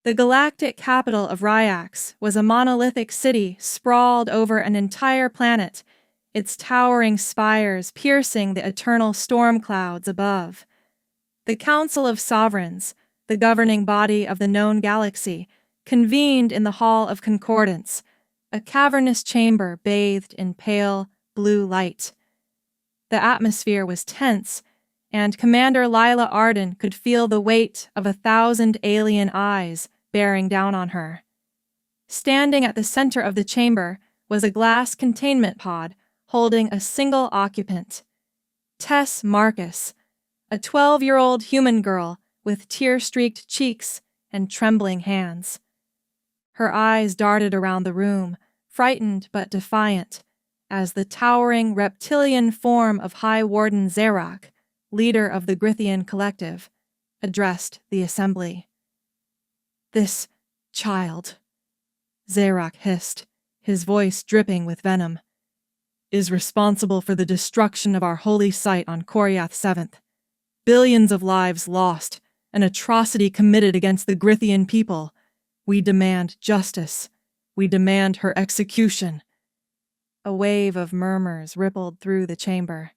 The galactic capital of Ryax was a monolithic city sprawled over an entire planet, its towering spires piercing the eternal storm clouds above. The Council of Sovereigns, the governing body of the known galaxy, convened in the Hall of Concordance, a cavernous chamber bathed in pale, blue light. The atmosphere was tense, and Commander Lila Arden could feel the weight of 1,000 alien eyes bearing down on her. Standing at the center of the chamber was a glass containment pod holding a single occupant, Tess Marcus, a 12-year-old human girl with tear-streaked cheeks and trembling hands. Her eyes darted around the room, frightened but defiant, as the towering reptilian form of High Warden Xerox, leader of the Grithian Collective, addressed the assembly. "This child," Xerox hissed, his voice dripping with venom, "is responsible for the destruction of our holy site on Coriath 7th. Billions of lives lost, an atrocity committed against the Grithian people. We demand justice. We demand her execution." A wave of murmurs rippled through the chamber.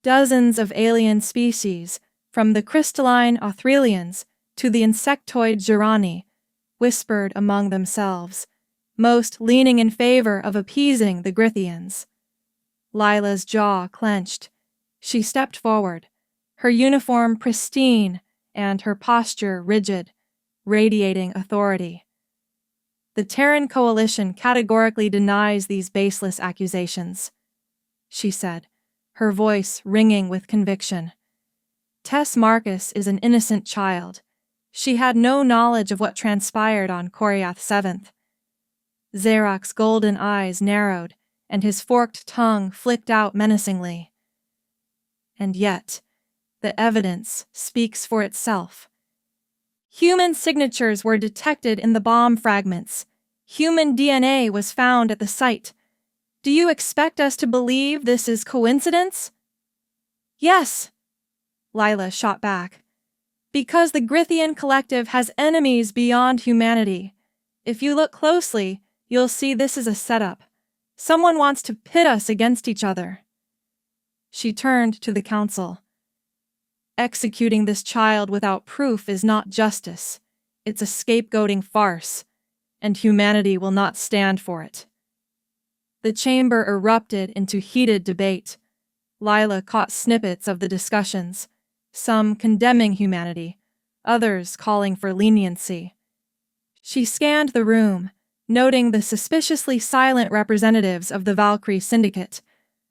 Dozens of alien species, from the crystalline Australians to the insectoid Girani, whispered among themselves, most leaning in favor of appeasing the Grithians. Lila's jaw clenched. She stepped forward, her uniform pristine and her posture rigid, radiating authority. "The Terran Coalition categorically denies these baseless accusations," she said, her voice ringing with conviction. "Tess Marcus is an innocent child. She had no knowledge of what transpired on Coriath 7th. Xerox's golden eyes narrowed, and his forked tongue flicked out menacingly. And yet, the evidence speaks for itself. Human signatures were detected in the bomb fragments. Human DNA was found at the site. Do you expect us to believe this is coincidence?" "Yes," Lila shot back. "Because the Grithian Collective has enemies beyond humanity. If you look closely, you'll see this is a setup. Someone wants to pit us against each other." She turned to the council. "Executing this child without proof is not justice. It's a scapegoating farce, and humanity will not stand for it." The chamber erupted into heated debate. Lila caught snippets of the discussions, some condemning humanity, others calling for leniency. She scanned the room, noting the suspiciously silent representatives of the Valkyrie Syndicate,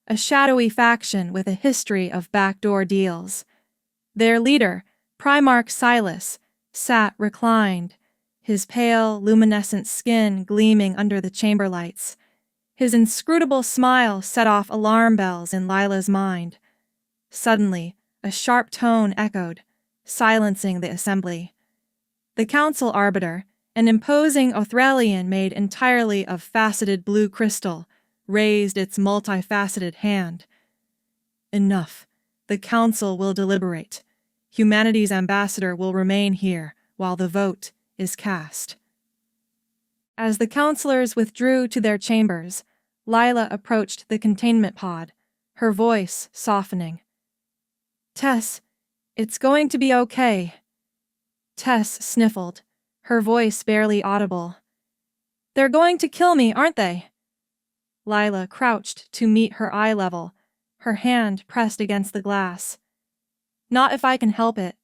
a shadowy faction with a history of backdoor deals. Their leader, Primarch Silas, sat reclined, his pale, luminescent skin gleaming under the chamber lights. His inscrutable smile set off alarm bells in Lila's mind. Suddenly, a sharp tone echoed, silencing the assembly. The council arbiter, an imposing Othralian made entirely of faceted blue crystal, raised its multifaceted hand. "Enough. The council will deliberate. Humanity's ambassador will remain here while the vote is cast." As the counselors withdrew to their chambers, Lila approached the containment pod, her voice softening. "Tess, it's going to be okay." Tess sniffled, her voice barely audible. "They're going to kill me, aren't they?" Lila crouched to meet her eye level, her hand pressed against the glass. "Not if I can help it.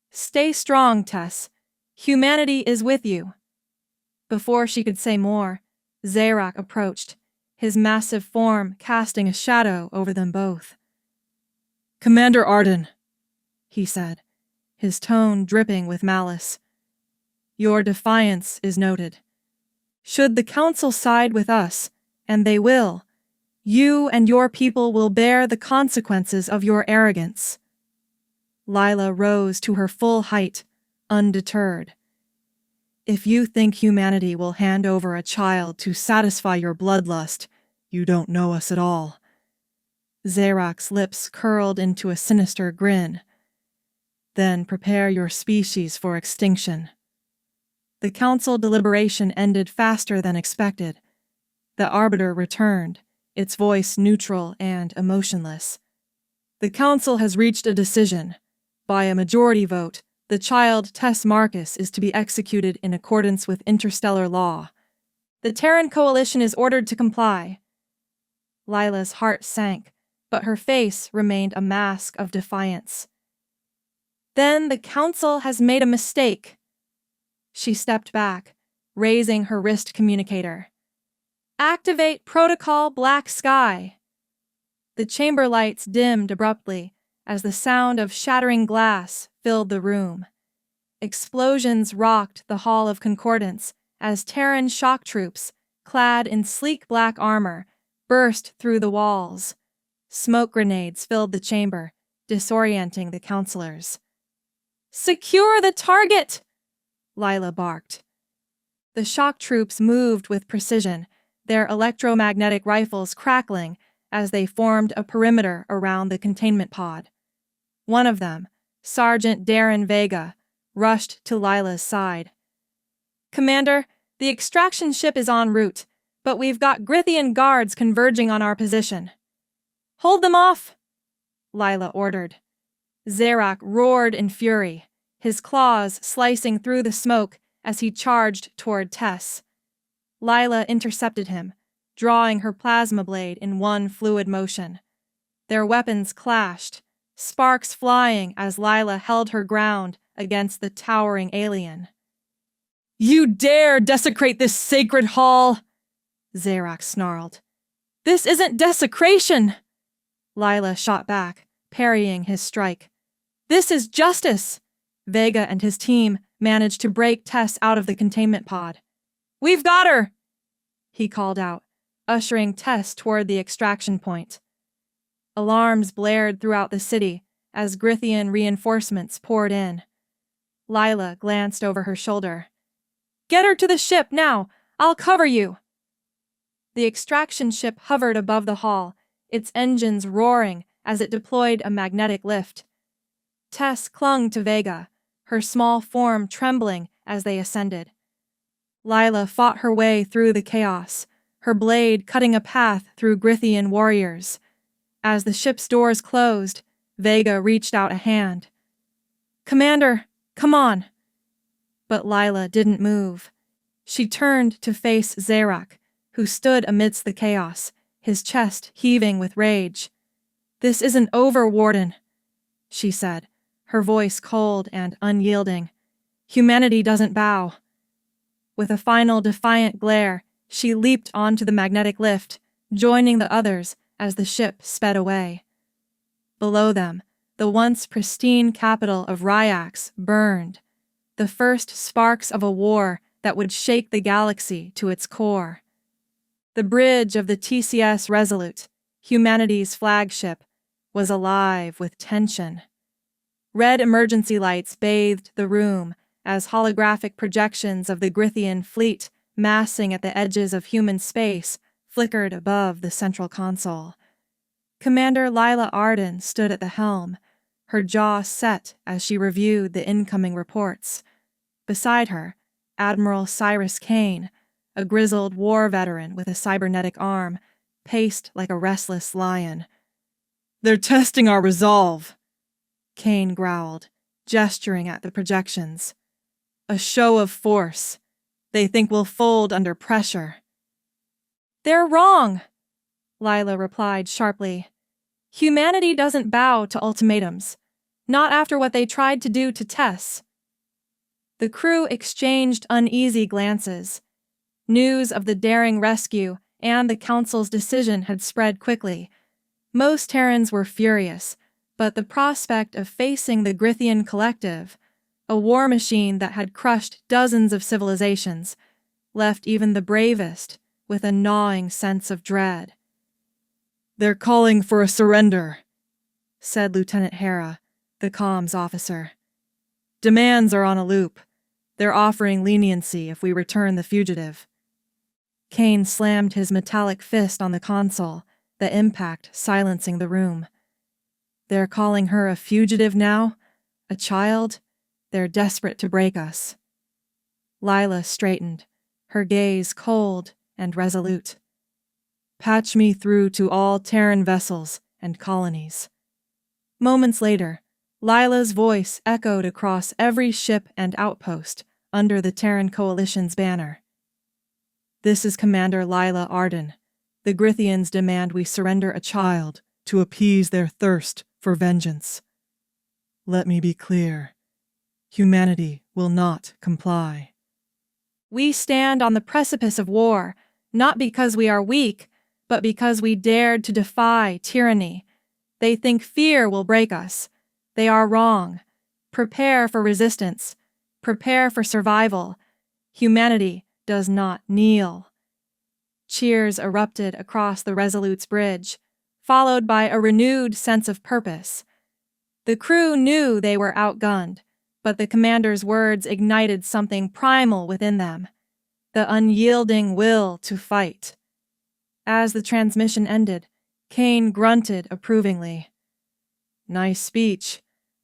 Stay strong, Tess. Humanity is with you." Before she could say more, Xerox approached, his massive form casting a shadow over them both. "Commander Arden," he said, his tone dripping with malice. "Your defiance is noted. Should the council side with us, and they will, you and your people will bear the consequences of your arrogance." Lila rose to her full height, undeterred. "If you think humanity will hand over a child to satisfy your bloodlust, you don't know us at all." Xerox's lips curled into a sinister grin. "Then prepare your species for extinction." The council deliberation ended faster than expected. The arbiter returned, its voice neutral and emotionless. The council has reached a decision. By a majority vote, the child Tess Marcus is to be executed in accordance with interstellar law. The Terran Coalition is ordered to comply. Lila's heart sank, but her face remained a mask of defiance. Then the council has made a mistake. She stepped back, raising her wrist communicator. Activate Protocol Black Sky. The chamber lights dimmed abruptly as the sound of shattering glass filled the room. Explosions rocked the Hall of Concordance as Terran shock troops, clad in sleek black armor, burst through the walls. Smoke grenades filled the chamber, disorienting the counselors. Secure the target! Lila barked. The shock troops moved with precision, their electromagnetic rifles crackling as they formed a perimeter around the containment pod. One of them, Sergeant Darren Vega, rushed to Lila's side. Commander, the extraction ship is en route, but we've got Grithian guards converging on our position. Hold them off, Lila ordered. Zarak roared in fury, his claws slicing through the smoke as he charged toward Tess. Lila intercepted him, drawing her plasma blade in one fluid motion. Their weapons clashed, sparks flying as Lila held her ground against the towering alien. You dare desecrate this sacred hall! Zarak snarled. This isn't desecration! Lila shot back, parrying his strike. This is justice! Vega and his team managed to break Tess out of the containment pod. We've got her! He called out, ushering Tess toward the extraction point. Alarms blared throughout the city as Grithian reinforcements poured in. Lila glanced over her shoulder. Get her to the ship now! I'll cover you! The extraction ship hovered above the hall, its engines roaring as it deployed a magnetic lift. Tess clung to Vega, her small form trembling as they ascended. Lila fought her way through the chaos, her blade cutting a path through Grithian warriors. As the ship's doors closed, Vega reached out a hand. Commander, come on! But Lila didn't move. She turned to face Zarak, who stood amidst the chaos, his chest heaving with rage. This isn't over, Warden, she said, her voice cold and unyielding. Humanity doesn't bow. With a final defiant glare, she leaped onto the magnetic lift, joining the others as the ship sped away. Below them, the once pristine capital of Ryax burned, the first sparks of a war that would shake the galaxy to its core. The bridge of the TCS Resolute, humanity's flagship, was alive with tension. Red emergency lights bathed the room as holographic projections of the Grithian fleet massing at the edges of human space flickered above the central console. Commander Lila Arden stood at the helm, her jaw set as she reviewed the incoming reports. Beside her, Admiral Cyrus Kane, a grizzled war veteran with a cybernetic arm, paced like a restless lion. They're testing our resolve, Kane growled, gesturing at the projections. A show of force. They think we'll fold under pressure. They're wrong, Lila replied sharply. Humanity doesn't bow to ultimatums, not after what they tried to do to Tess. The crew exchanged uneasy glances. News of the daring rescue and the Council's decision had spread quickly. Most Terrans were furious, but the prospect of facing the Grithian Collective, a war machine that had crushed dozens of civilizations, left even the bravest with a gnawing sense of dread. They're calling for a surrender, said Lieutenant Hera, the comms officer. Demands are on a loop. They're offering leniency if we return the fugitive. Kane slammed his metallic fist on the console, the impact silencing the room. They're calling her a fugitive now? A child? They're desperate to break us. Lila straightened, her gaze cold and resolute. Patch me through to all Terran vessels and colonies. Moments later, Lila's voice echoed across every ship and outpost under the Terran Coalition's banner. This is Commander Lila Arden. The Grithians demand we surrender a child to appease their thirst for vengeance. Let me be clear. Humanity will not comply. We stand on the precipice of war, not because we are weak, but because we dared to defy tyranny. They think fear will break us. They are wrong. Prepare for resistance. Prepare for survival. Humanity does not kneel. Cheers erupted across the Resolute's bridge, followed by a renewed sense of purpose. The crew knew they were outgunned, but the commander's words ignited something primal within them, the unyielding will to fight. As the transmission ended, Kane grunted approvingly. Nice speech.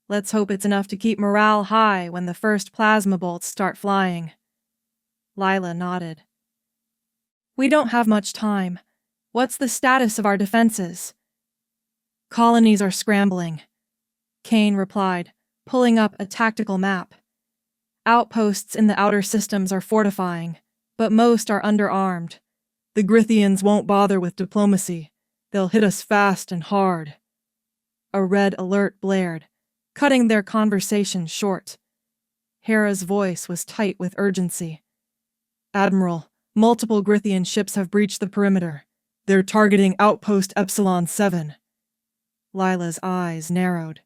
Let's hope it's enough to keep morale high when the first plasma bolts start flying. Lila nodded. We don't have much time. What's the status of our defenses? Colonies are scrambling, Kane replied, pulling up a tactical map. Outposts in the outer systems are fortifying, but most are underarmed. The Grithians won't bother with diplomacy. They'll hit us fast and hard. A red alert blared, cutting their conversation short. Hera's voice was tight with urgency. Admiral, multiple Grithian ships have breached the perimeter. They're targeting Outpost Epsilon 7. Lila's eyes narrowed.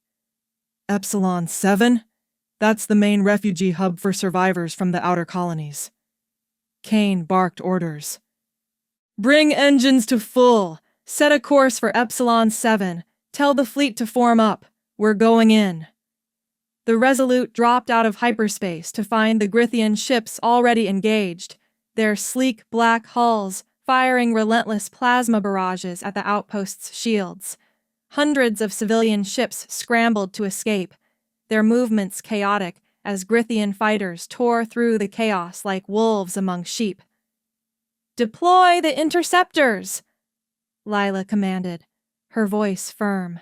Epsilon 7? That's the main refugee hub for survivors from the outer colonies. Kane barked orders. Bring engines to full. Set a course for Epsilon 7. Tell the fleet to form up. We're going in. The Resolute dropped out of hyperspace to find the Grithian ships already engaged, their sleek black hulls firing relentless plasma barrages at the outpost's shields. Hundreds of civilian ships scrambled to escape, their movements chaotic as Grithian fighters tore through the chaos like wolves among sheep. Deploy the interceptors, Lila commanded, her voice firm.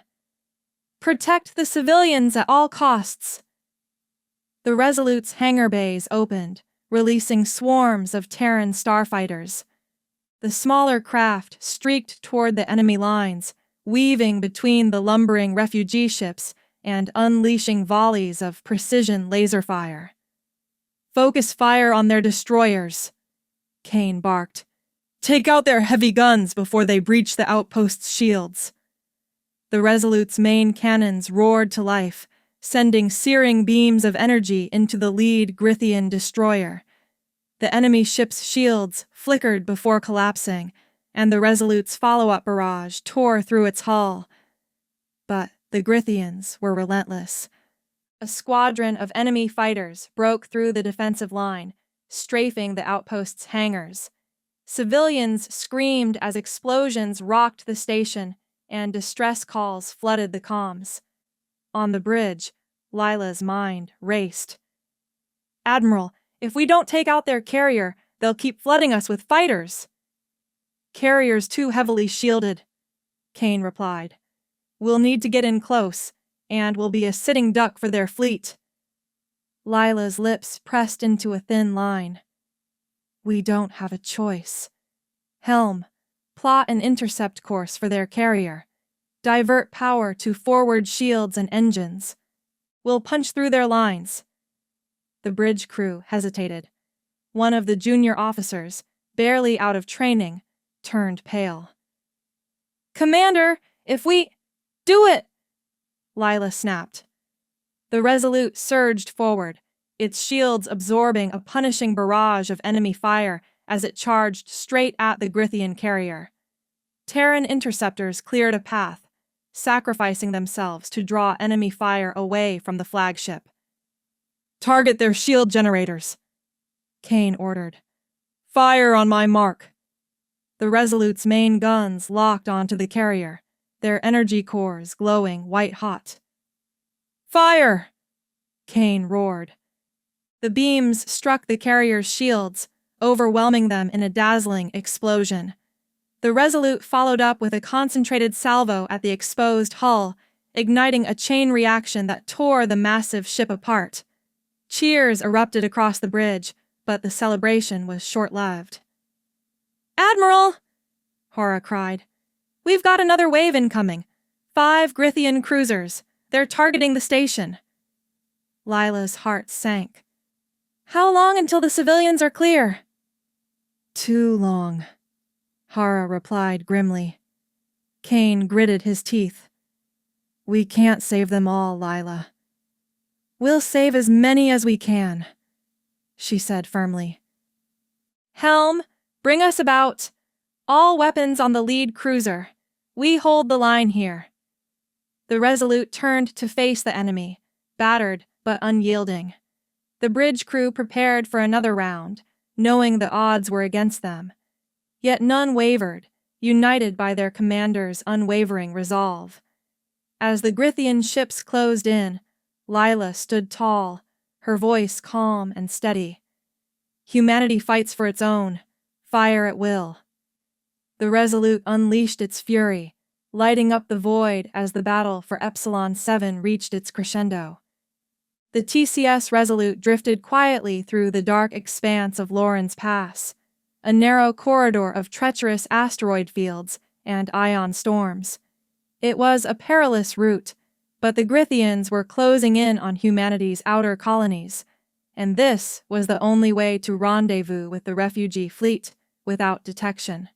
Protect the civilians at all costs. The Resolute's hangar bays opened, releasing swarms of Terran starfighters. The smaller craft streaked toward the enemy lines, weaving between the lumbering refugee ships and unleashing volleys of precision laser fire. Focus fire on their destroyers, Kane barked. Take out their heavy guns before they breach the outpost's shields. The Resolute's main cannons roared to life, sending searing beams of energy into the lead Grithian destroyer. The enemy ship's shields flickered before collapsing, and the Resolute's follow-up barrage tore through its hull. But the Grithians were relentless. A squadron of enemy fighters broke through the defensive line, strafing the outpost's hangars. Civilians screamed as explosions rocked the station, and distress calls flooded the comms. On the bridge, Lila's mind raced. Admiral, if we don't take out their carrier, they'll keep flooding us with fighters. Carrier's too heavily shielded, Kane replied. We'll need to get in close, and we'll be a sitting duck for their fleet. Lila's lips pressed into a thin line. We don't have a choice. Helm, plot an intercept course for their carrier. Divert power to forward shields and engines. We'll punch through their lines. The bridge crew hesitated. One of the junior officers, barely out of training, turned pale. Commander, if we... Do it! Lila snapped. The Resolute surged forward, its shields absorbing a punishing barrage of enemy fire as it charged straight at the Grithian carrier. Terran interceptors cleared a path, sacrificing themselves to draw enemy fire away from the flagship. Target their shield generators, Kane ordered. Fire on my mark. The Resolute's main guns locked onto the carrier, their energy cores glowing white-hot. Fire! Kane roared. The beams struck the carrier's shields, overwhelming them in a dazzling explosion. The Resolute followed up with a concentrated salvo at the exposed hull, igniting a chain reaction that tore the massive ship apart. Cheers erupted across the bridge, but the celebration was short-lived. "Admiral!" Hora cried. "We've got another wave incoming. 5 Grithian cruisers. They're targeting the station." Lila's heart sank. "How long until the civilians are clear?" "Too long," Hara replied grimly. Kane gritted his teeth. "We can't save them all, Lila." "We'll save as many as we can," she said firmly. "Helm, bring us about. All weapons on the lead cruiser. We hold the line here." The Resolute turned to face the enemy, battered but unyielding. The bridge crew prepared for another round, knowing the odds were against them. Yet none wavered, united by their commander's unwavering resolve. As the Grithian ships closed in, Lila stood tall, her voice calm and steady. "Humanity fights for its own, fire at will." The Resolute unleashed its fury, lighting up the void as the battle for Epsilon 7 reached its crescendo. The TCS Resolute drifted quietly through the dark expanse of Lawrence Pass, a narrow corridor of treacherous asteroid fields and ion storms. It was a perilous route, but the Grithians were closing in on humanity's outer colonies, and this was the only way to rendezvous with the refugee fleet without detection.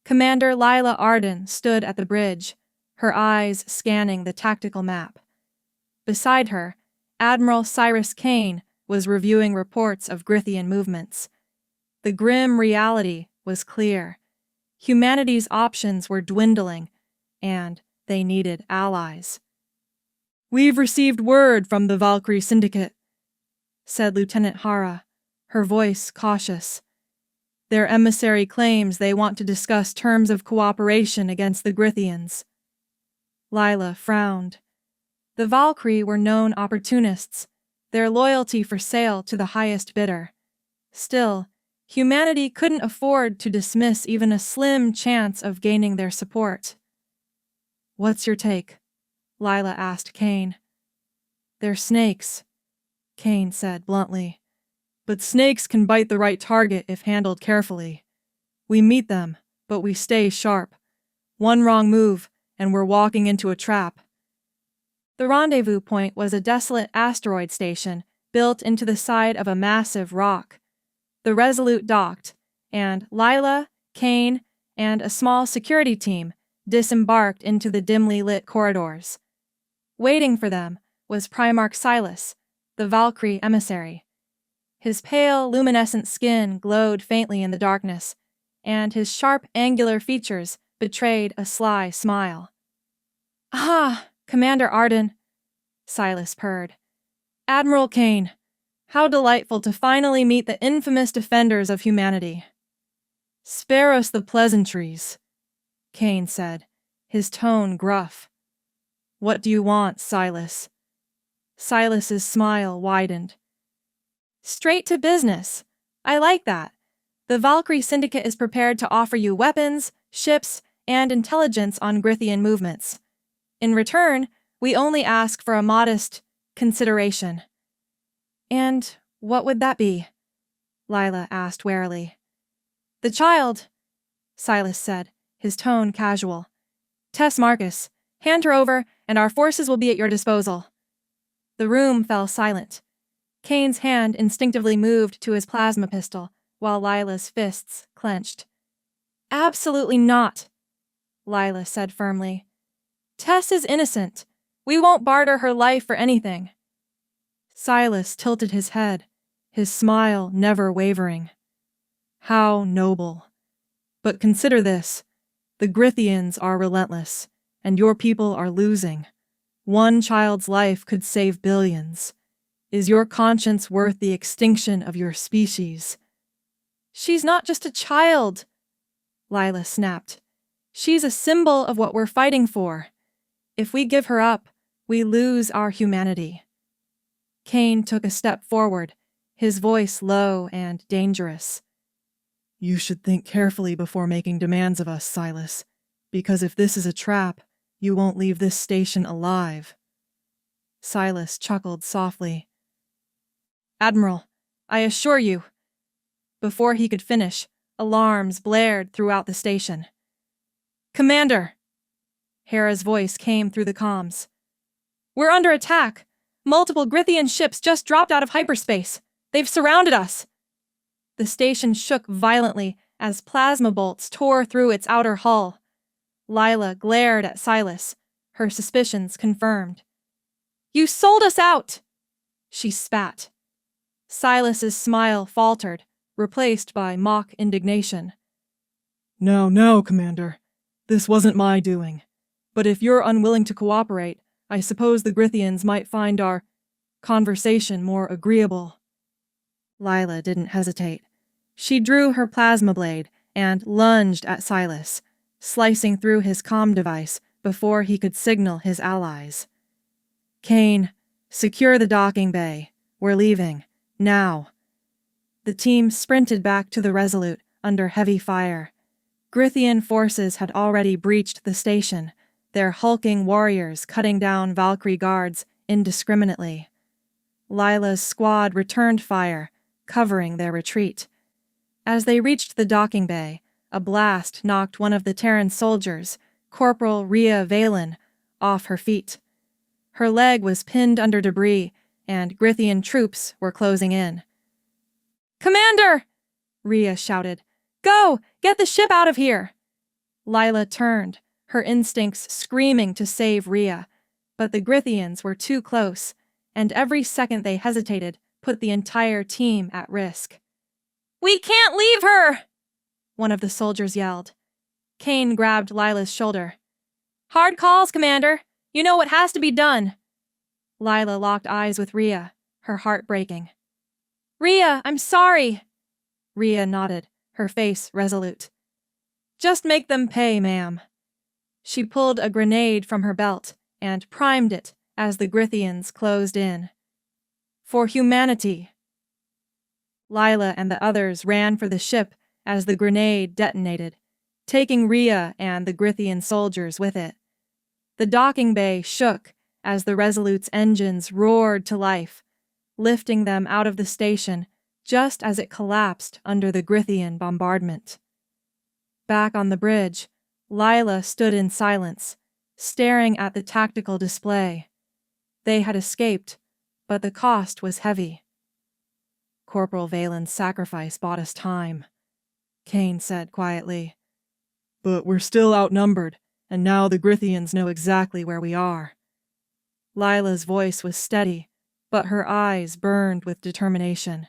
Commander Lila Arden stood at the bridge, her eyes scanning the tactical map. Beside her, Admiral Cyrus Kane was reviewing reports of Grithian movements. The grim reality was clear. Humanity's options were dwindling, and they needed allies. "We've received word from the Valkyrie Syndicate," said Lieutenant Hara, her voice cautious. "Their emissary claims they want to discuss terms of cooperation against the Grithians." Lila frowned. The Valkyrie were known opportunists, their loyalty for sale to the highest bidder. Still, humanity couldn't afford to dismiss even a slim chance of gaining their support. "What's your take?" Lila asked Kane. "They're snakes," Kane said bluntly. "But snakes can bite the right target if handled carefully. We meet them, but we stay sharp. One wrong move, and we're walking into a trap." The rendezvous point was a desolate asteroid station built into the side of a massive rock. The Resolute docked, and Lila, Kane, and a small security team disembarked into the dimly lit corridors. Waiting for them was Primarch Silas, the Valkyrie emissary. His pale, luminescent skin glowed faintly in the darkness, and his sharp, angular features betrayed a sly smile. "Ah, Commander Arden," Silas purred. "Admiral Kane, how delightful to finally meet the infamous defenders of humanity." "Spare us the pleasantries," Kane said, his tone gruff. "What do you want, Silas?" Silas's smile widened. "Straight to business. I like that. The Valkyrie Syndicate is prepared to offer you weapons, ships, and intelligence on Grithian movements. In return, we only ask for a modest consideration." "And what would that be?" Lila asked warily. "The child," Silas said, his tone casual. "Tess Marcus, hand her over, and our forces will be at your disposal." The room fell silent. Kane's hand instinctively moved to his plasma pistol, while Lila's fists clenched. "Absolutely not," Lila said firmly. "Tess is innocent. We won't barter her life for anything." Silas tilted his head, his smile never wavering. "How noble. But consider this. The Grithians are relentless, and your people are losing. One child's life could save billions. Is your conscience worth the extinction of your species?" "She's not just a child," Lila snapped. "She's a symbol of what we're fighting for. If we give her up, we lose our humanity." Kane took a step forward, his voice low and dangerous. You should think carefully before making demands of us, Silas, because if this is a trap, you won't leave this station alive. Silas chuckled softly. Admiral, I assure you. Before he could finish, alarms blared throughout the station. Commander! Hera's voice came through the comms. We're under attack! Multiple Grithian ships just dropped out of hyperspace. They've surrounded us. The station shook violently as plasma bolts tore through its outer hull. Lila glared at Silas, her suspicions confirmed. You sold us out! She spat. Silas's smile faltered, replaced by mock indignation. No, Commander. This wasn't my doing. But if you're unwilling to cooperate, I suppose the Grithians might find our conversation more agreeable. Lila didn't hesitate. She drew her plasma blade and lunged at Silas, slicing through his comm device before he could signal his allies. Kane, secure the docking bay. We're leaving. Now. The team sprinted back to the Resolute under heavy fire. Grithian forces had already breached the station, their hulking warriors cutting down Valkyrie guards indiscriminately. Lila's squad returned fire, covering their retreat. As they reached the docking bay, a blast knocked one of the Terran soldiers, Corporal Rhea Valen, off her feet. Her leg was pinned under debris, and Grithian troops were closing in. Commander! Rhea shouted. Go! Get the ship out of here! Lila turned, her instincts screaming to save Rhea, but the Grithians were too close, and every second they hesitated put the entire team at risk. We can't leave her! One of the soldiers yelled. Kane grabbed Lila's shoulder. Hard calls, Commander. You know what has to be done. Lila locked eyes with Rhea, her heart breaking. Rhea, I'm sorry. Rhea nodded, her face resolute. Just make them pay, ma'am. She pulled a grenade from her belt and primed it as the Grithians closed in. For humanity. Lila and the others ran for the ship as the grenade detonated, taking Rhea and the Grithian soldiers with it. The docking bay shook as the Resolute's engines roared to life, lifting them out of the station just as it collapsed under the Grithian bombardment. Back on the bridge, Lila stood in silence, staring at the tactical display. They had escaped, but the cost was heavy. Corporal Valen's sacrifice bought us time, Kane said quietly. But we're still outnumbered, and now the Grithians know exactly where we are. Lila's voice was steady, but her eyes burned with determination.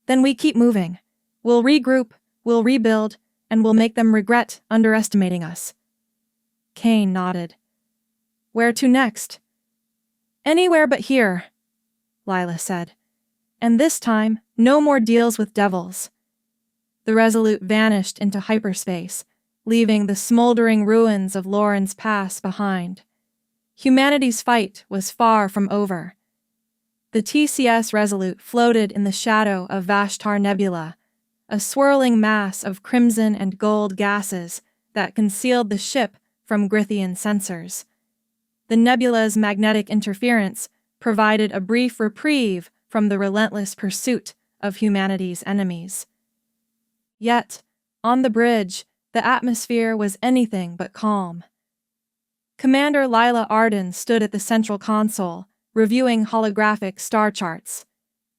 Then we keep moving. We'll regroup, we'll rebuild, and we'll make them regret underestimating us. Kane nodded. Where to next? Anywhere but here, Lila said. And this time, no more deals with devils. The Resolute vanished into hyperspace, leaving the smoldering ruins of Lawrence Pass behind. Humanity's fight was far from over. The TCS Resolute floated in the shadow of Vashtar Nebula, a swirling mass of crimson and gold gases that concealed the ship from Grithian sensors. The nebula's magnetic interference provided a brief reprieve from the relentless pursuit of humanity's enemies. Yet, on the bridge, the atmosphere was anything but calm. Commander Lila Arden stood at the central console, reviewing holographic star charts.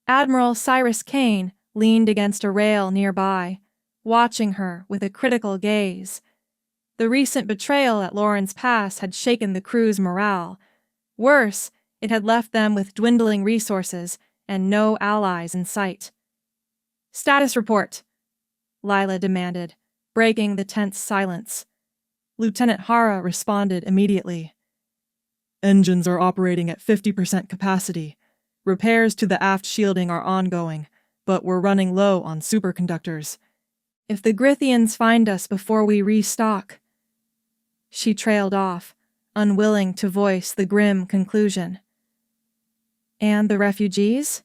Admiral Cyrus Kane leaned against a rail nearby, watching her with a critical gaze. The recent betrayal at Lawrence Pass had shaken the crew's morale. Worse, it had left them with dwindling resources and no allies in sight. Status report, Lila demanded, breaking the tense silence. Lieutenant Hara responded immediately. Engines are operating at 50% capacity. Repairs to the aft shielding are ongoing, but we're running low on superconductors. If the Grithians find us before we restock... She trailed off, unwilling to voice the grim conclusion. And the refugees?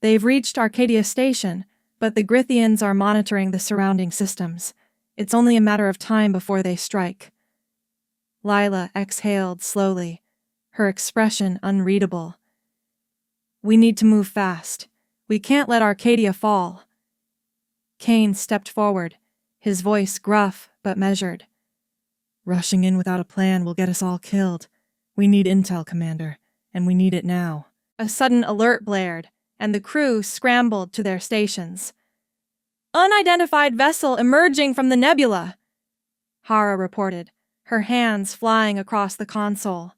They've reached Arcadia Station, but the Grithians are monitoring the surrounding systems. It's only a matter of time before they strike. Lila exhaled slowly, her expression unreadable. We need to move fast. We can't let Arcadia fall. Kane stepped forward, his voice gruff but measured. Rushing in without a plan will get us all killed. We need intel, Commander, and we need it now. A sudden alert blared, and the crew scrambled to their stations. Unidentified vessel emerging from the nebula, Hara reported, her hands flying across the console.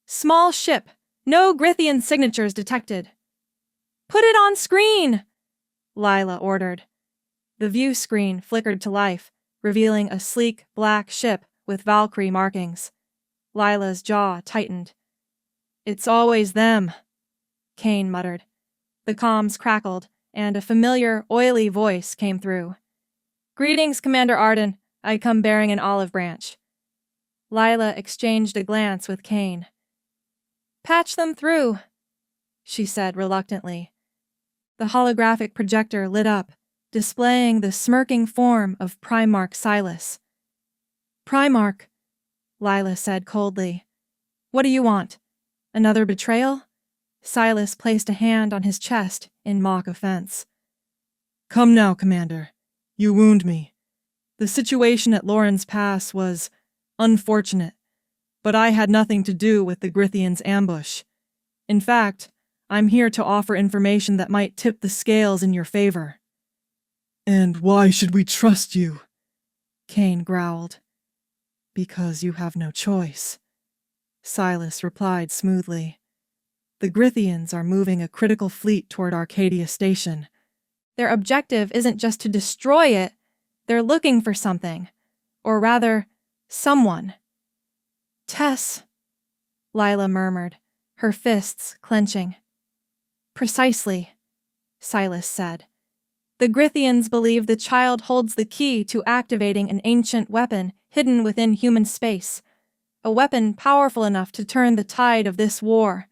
Small ship, no Grithian signatures detected. Put it on screen, Lila ordered. The view screen flickered to life, revealing a sleek black ship with Valkyrie markings. Lila's jaw tightened. It's always them, Kane muttered. The comms crackled, and a familiar, oily voice came through. Greetings, Commander Arden. I come bearing an olive branch. Lila exchanged a glance with Kane. Patch them through, she said reluctantly. The holographic projector lit up, displaying the smirking form of Primarch Silas. Primarch, Lila said coldly. What do you want? Another betrayal? Silas placed a hand on his chest in mock offense. Come now, Commander. You wound me. The situation at Lauren's Pass was unfortunate, but I had nothing to do with the Grithians' ambush. In fact, I'm here to offer information that might tip the scales in your favor. And why should we trust you? Kane growled. Because you have no choice, Silas replied smoothly. The Grithians are moving a critical fleet toward Arcadia Station. Their objective isn't just to destroy it, they're looking for something. Or rather, someone. Tess, Lila murmured, her fists clenching. Precisely, Silas said. The Grithians believe the child holds the key to activating an ancient weapon hidden within human space, a weapon powerful enough to turn the tide of this war.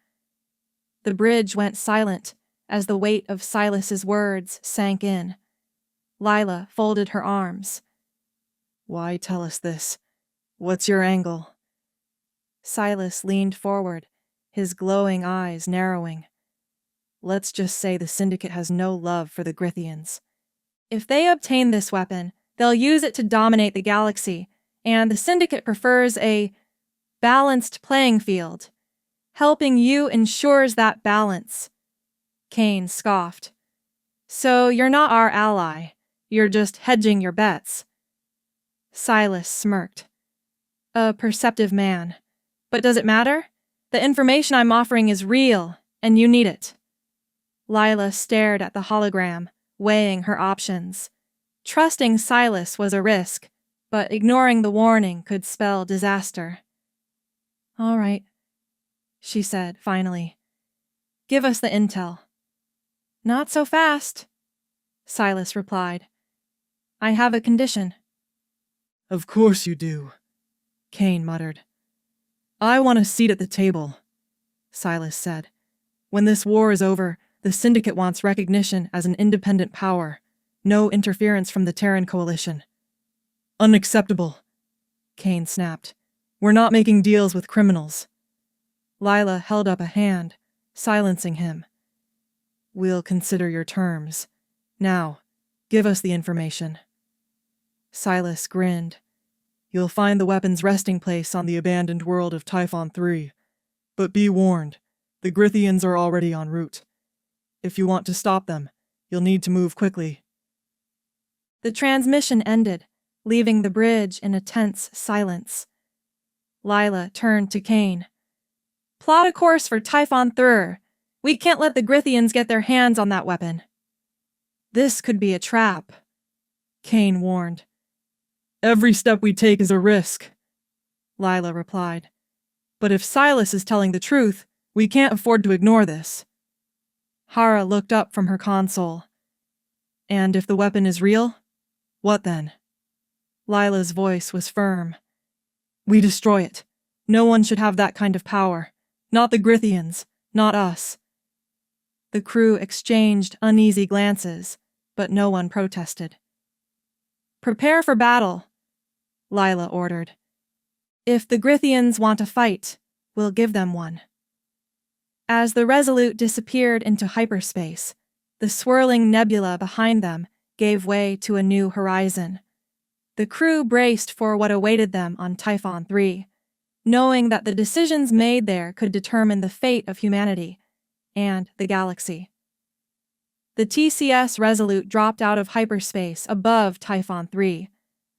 The bridge went silent as the weight of Silas's words sank in. Lila folded her arms. Why tell us this? What's your angle? Silas leaned forward, his glowing eyes narrowing. Let's just say the Syndicate has no love for the Grithians. If they obtain this weapon, they'll use it to dominate the galaxy, and the Syndicate prefers a balanced playing field. Helping you ensures that balance. Kane scoffed. So you're not our ally. You're just hedging your bets. Silas smirked. A perceptive man. But does it matter? The information I'm offering is real, and you need it. Lila stared at the hologram, weighing her options. Trusting Silas was a risk, but ignoring the warning could spell disaster. All right, she said finally. Give us the intel. Not so fast, Silas replied. I have a condition. Of course you do, Kane muttered. I want a seat at the table, Silas said. When this war is over, the Syndicate wants recognition as an independent power. No interference from the Terran Coalition. Unacceptable, Kane snapped. We're not making deals with criminals. Lila held up a hand, silencing him. We'll consider your terms. Now, give us the information. Silas grinned. You'll find the weapon's resting place on the abandoned world of Typhon 3. But be warned, the Grithians are already en route. If you want to stop them, you'll need to move quickly. The transmission ended, leaving the bridge in a tense silence. Lila turned to Kane. Plot a course for Typhon 3. We can't let the Grithians get their hands on that weapon. This could be a trap, Kane warned. Every step we take is a risk, Lila replied. But if Silas is telling the truth, we can't afford to ignore this. Hara looked up from her console. And if the weapon is real, what then? Lila's voice was firm. We destroy it. No one should have that kind of power. Not the Grithians, Not us. The crew exchanged uneasy glances, but no one protested. Prepare for battle, Lila ordered. If the Grithians want a fight, we'll give them one. As the Resolute disappeared into hyperspace, the swirling nebula behind them gave way to a new horizon. The crew braced for what awaited them on Typhon 3, knowing that the decisions made there could determine the fate of humanity and the galaxy. The TCS Resolute dropped out of hyperspace above Typhon 3,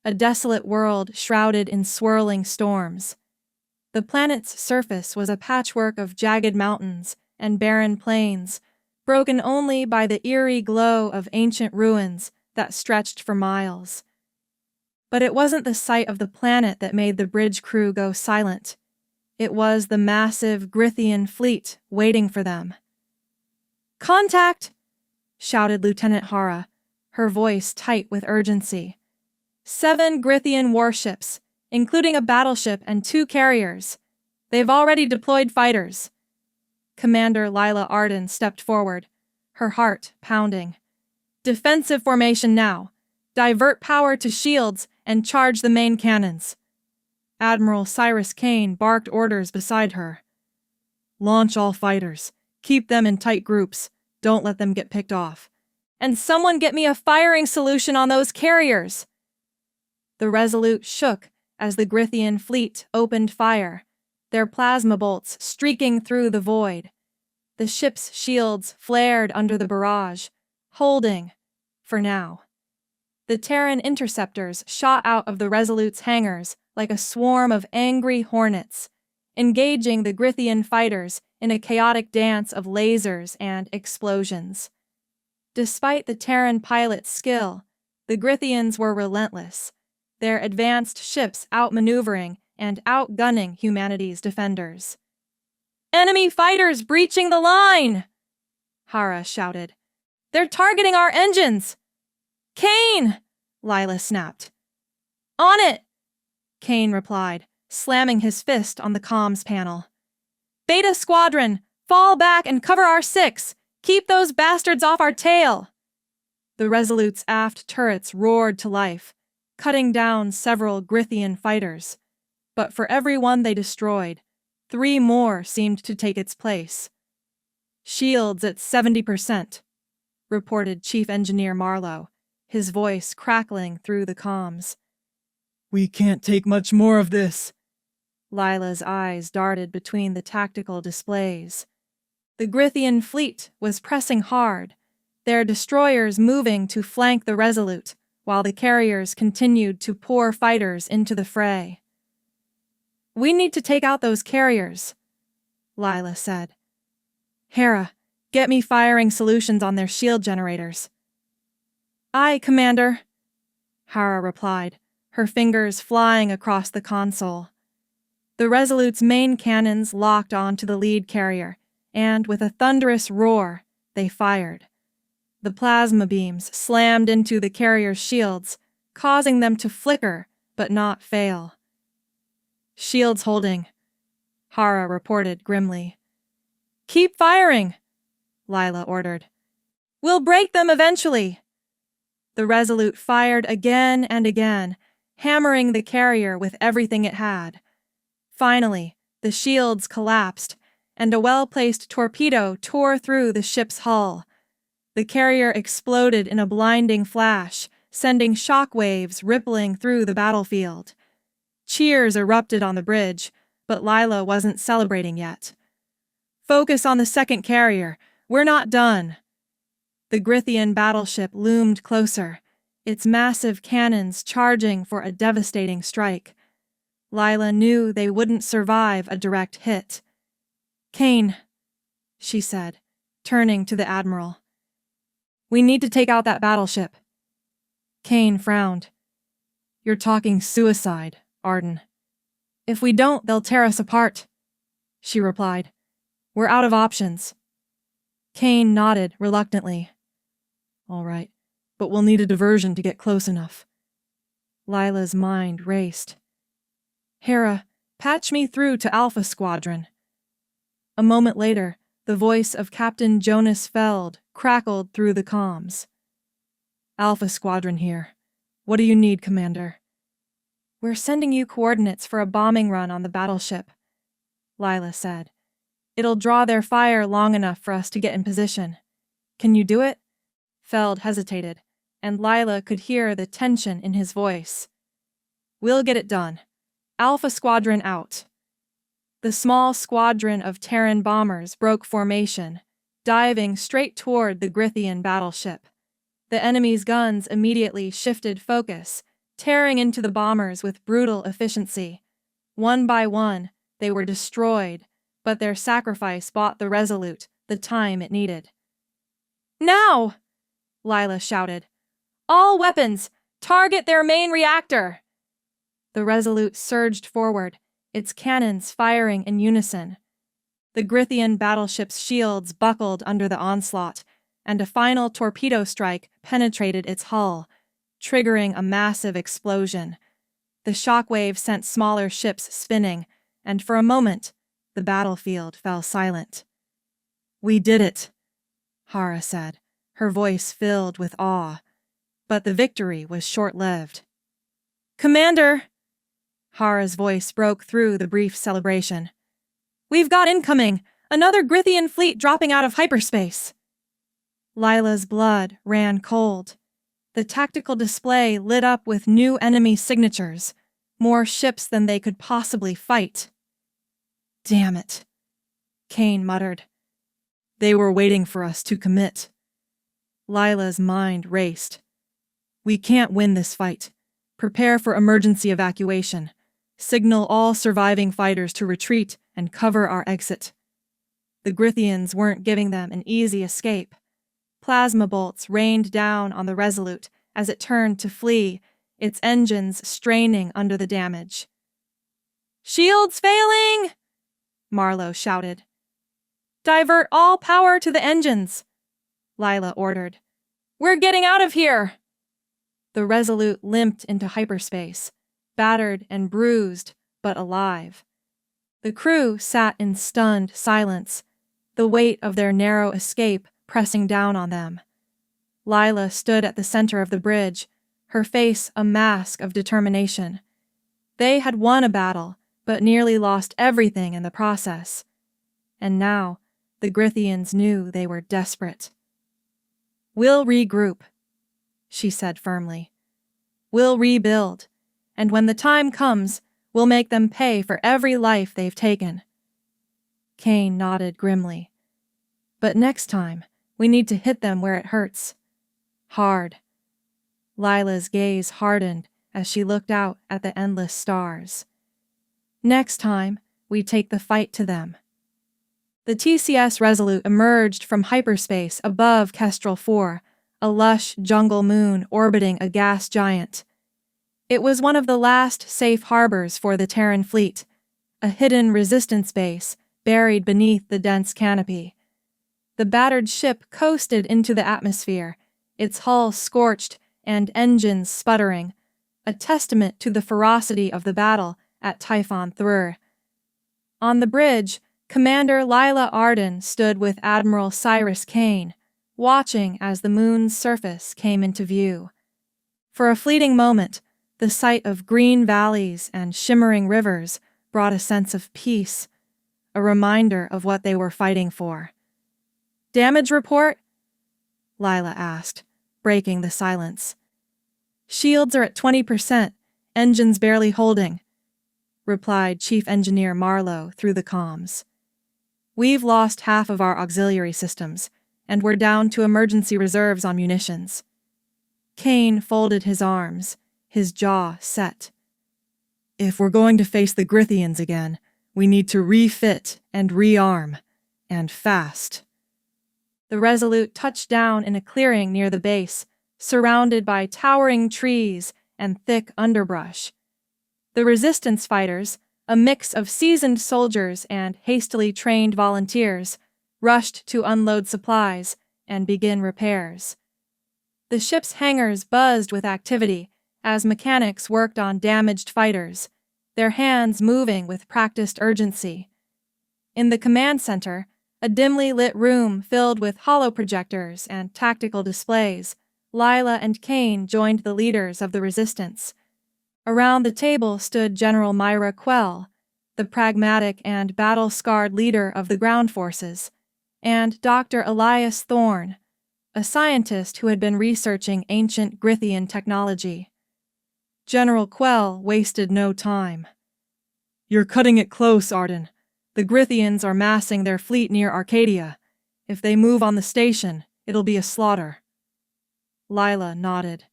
a desolate world shrouded in swirling storms. The planet's surface was a patchwork of jagged mountains and barren plains, broken only by the eerie glow of ancient ruins that stretched for miles. But it wasn't the sight of the planet that made the bridge crew go silent. It was the massive Grithian fleet waiting for them. "Contact!" shouted Lieutenant Hara, her voice tight with urgency. 7 Grithian warships, including a battleship and 2 carriers. They've already deployed fighters. Commander Lila Arden stepped forward, her heart pounding. "Defensive formation now. Divert power to shields and charge the main cannons." Admiral Cyrus Kane barked orders beside her. "Launch all fighters. Keep them in tight groups. Don't let them get picked off. And someone get me a firing solution on those carriers." The Resolute shook as the Grithian fleet opened fire, their plasma bolts streaking through the void. The ship's shields flared under the barrage, holding, for now. The Terran interceptors shot out of the Resolute's hangars like a swarm of angry hornets, engaging the Grithian fighters in a chaotic dance of lasers and explosions. Despite the Terran pilot's skill, the Grithians were relentless, their advanced ships outmaneuvering and outgunning humanity's defenders. "Enemy fighters breaching the line!" Hara shouted. "They're targeting our engines!" "Kane!" Lila snapped. "On it!" Kane replied, slamming his fist on the comms panel. "Beta Squadron, fall back and cover our 6! Keep those bastards off our tail!" The Resolute's aft turrets roared to life, cutting down several Grithian fighters. But for every one they destroyed, 3 more seemed to take its place. "Shields at 70%, reported Chief Engineer Marlowe, his voice crackling through the comms. "We can't take much more of this." Lila's eyes darted between the tactical displays. The Grithian fleet was pressing hard, their destroyers moving to flank the Resolute, while the carriers continued to pour fighters into the fray. "We need to take out those carriers," Lila said. "Hera, get me firing solutions on their shield generators." "Aye, Commander," Hera replied, her fingers flying across the console. The Resolute's main cannons locked onto the lead carrier, and with a thunderous roar, they fired. The plasma beams slammed into the carrier's shields, causing them to flicker but not fail. "Shields holding," Hara reported grimly. "Keep firing," Lila ordered. "We'll break them eventually." The Resolute fired again and again, hammering the carrier with everything it had. Finally, the shields collapsed, and a well-placed torpedo tore through the ship's hull. The carrier exploded in a blinding flash, sending shock waves rippling through the battlefield. Cheers erupted on the bridge, but Lila wasn't celebrating yet. "Focus on the second carrier. We're not done." The Grithian battleship loomed closer, its massive cannons charging for a devastating strike. Lila knew they wouldn't survive a direct hit. "Kane," she said, turning to the Admiral. "We need to take out that battleship." Kane frowned. "You're talking suicide, Arden." "If we don't, they'll tear us apart," she replied. "We're out of options." Kane nodded reluctantly. "All right, but we'll need a diversion to get close enough." Lila's mind raced. "Hera, patch me through to Alpha Squadron." A moment later, The voice of Captain Jonas Feld crackled through the comms. Alpha Squadron here. What do you need, Commander? We're sending you coordinates for a bombing run on the battleship, Lila said. It'll draw their fire long enough for us to get in position. Can you do it? Feld hesitated, and Lila could hear the tension in his voice. We'll get it done. Alpha Squadron out. The small squadron of Terran bombers broke formation, diving straight toward the Grithian battleship. The enemy's guns immediately shifted focus, tearing into the bombers with brutal efficiency. One by one, they were destroyed, but their sacrifice bought the Resolute the time it needed. Now! Lila shouted. All weapons! Target their main reactor! The Resolute surged forward, its cannons firing in unison. The Grithian battleship's shields buckled under the onslaught, and a final torpedo strike penetrated its hull, triggering a massive explosion. The shockwave sent smaller ships spinning, and for a moment, the battlefield fell silent. We did it, Hara said, her voice filled with awe. But the victory was short-lived. Commander! Hara's voice broke through the brief celebration. We've got incoming! Another Grithian fleet dropping out of hyperspace! Lila's blood ran cold. The tactical display lit up with new enemy signatures, more ships than they could possibly fight. Damn it, Kane muttered. They were waiting for us to commit. Lila's mind raced. We can't win this fight. Prepare for emergency evacuation. Signal all surviving fighters to retreat and cover our exit. The Grithians weren't giving them an easy escape. Plasma bolts rained down on the Resolute as it turned to flee, its engines straining under the damage. Shields failing! Marlowe shouted. Divert all power to the engines, Lila ordered. We're getting out of here! The Resolute limped into hyperspace, battered and bruised, but alive. The crew sat in stunned silence, the weight of their narrow escape pressing down on them. Lila stood at the center of the bridge, her face a mask of determination. They had won a battle, but nearly lost everything in the process. And now, the Grithians knew they were desperate. We'll regroup, she said firmly. We'll rebuild, and when the time comes, we'll make them pay for every life they've taken. Kane nodded grimly. But next time, we need to hit them where it hurts. Hard. Lila's gaze hardened as she looked out at the endless stars. Next time, we take the fight to them. The TCS Resolute emerged from hyperspace above Kestrel 4, a lush jungle moon orbiting a gas giant. It was one of the last safe harbors for the Terran fleet, a hidden resistance base buried beneath the dense canopy. The battered ship coasted into the atmosphere, its hull scorched and engines sputtering, a testament to the ferocity of the battle at Typhon Thrur. On the bridge, Commander Lila Arden stood with Admiral Cyrus Kane, watching as the moon's surface came into view. For a fleeting moment, the sight of green valleys and shimmering rivers brought a sense of peace, a reminder of what they were fighting for. Damage report? Lila asked, breaking the silence. Shields are at 20%, engines barely holding, replied Chief Engineer Marlowe through the comms. We've lost half of our auxiliary systems, and we're down to emergency reserves on munitions. Kane folded his arms, his jaw set. If we're going to face the Grithians again, we need to refit and rearm, and fast. The Resolute touched down in a clearing near the base, surrounded by towering trees and thick underbrush. The resistance fighters, a mix of seasoned soldiers and hastily trained volunteers, rushed to unload supplies and begin repairs. The ship's hangars buzzed with activity as mechanics worked on damaged fighters, their hands moving with practiced urgency. In the command center, A dimly lit room filled with holoprojectors and tactical displays, Lila and Kane joined the leaders of the resistance. Around the table stood General Myra Quell, the pragmatic and battle-scarred leader of the ground forces, and Dr. Elias Thorne, a scientist who had been researching ancient Grithian technology. General Quell wasted no time. "You're cutting it close, Arden. The Grithians are massing their fleet near Arcadia. If they move on the station, it'll be a slaughter." Lila nodded.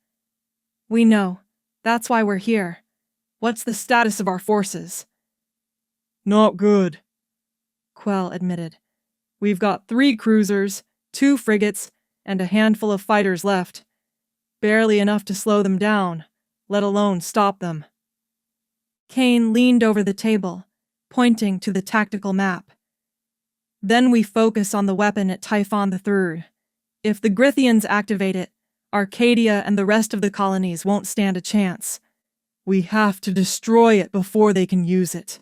"We know. That's why we're here. What's the status of our forces?" "Not good," Quell admitted. "We've got 3 cruisers, 2 frigates, and a handful of fighters left. Barely enough to slow them down, let alone stop them." Kane leaned over the table, pointing to the tactical map. "Then we focus on the weapon at Typhon III. If the Grithians activate it, Arcadia and the rest of the colonies won't stand a chance. We have to destroy it before they can use it."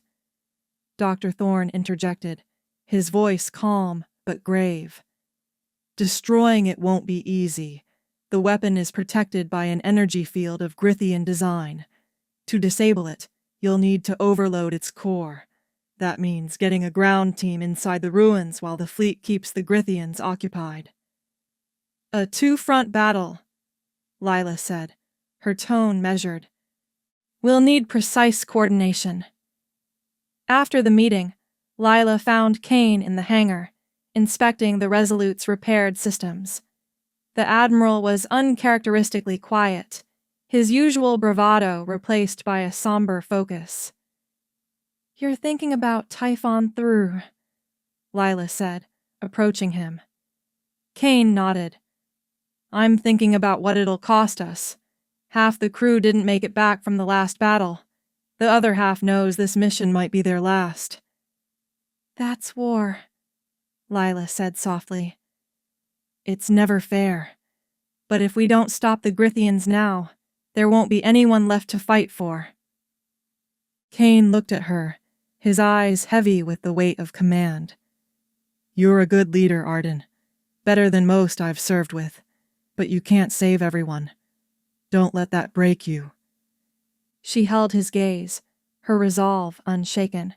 Dr. Thorne interjected, his voice calm but grave. "Destroying it won't be easy. The weapon is protected by an energy field of Grithian design. To disable it, you'll need to overload its core. That means getting a ground team inside the ruins while the fleet keeps the Grithians occupied." "A 2-front battle," Lila said, her tone measured. "We'll need precise coordination." After the meeting, Lila found Kane in the hangar, inspecting the Resolute's repaired systems. The Admiral was uncharacteristically quiet, his usual bravado replaced by a somber focus. "You're thinking about Typhon III," Lila said, approaching him. Kane nodded. "I'm thinking about what it'll cost us. Half the crew didn't make it back from the last battle. The other half knows this mission might be their last." "That's war," Lila said softly. "It's never fair. But if we don't stop the Grithians now, there won't be anyone left to fight for." Kane looked at her, his eyes heavy with the weight of command. "You're a good leader, Arden. Better than most I've served with. But you can't save everyone. Don't let that break you." She held his gaze, her resolve unshaken.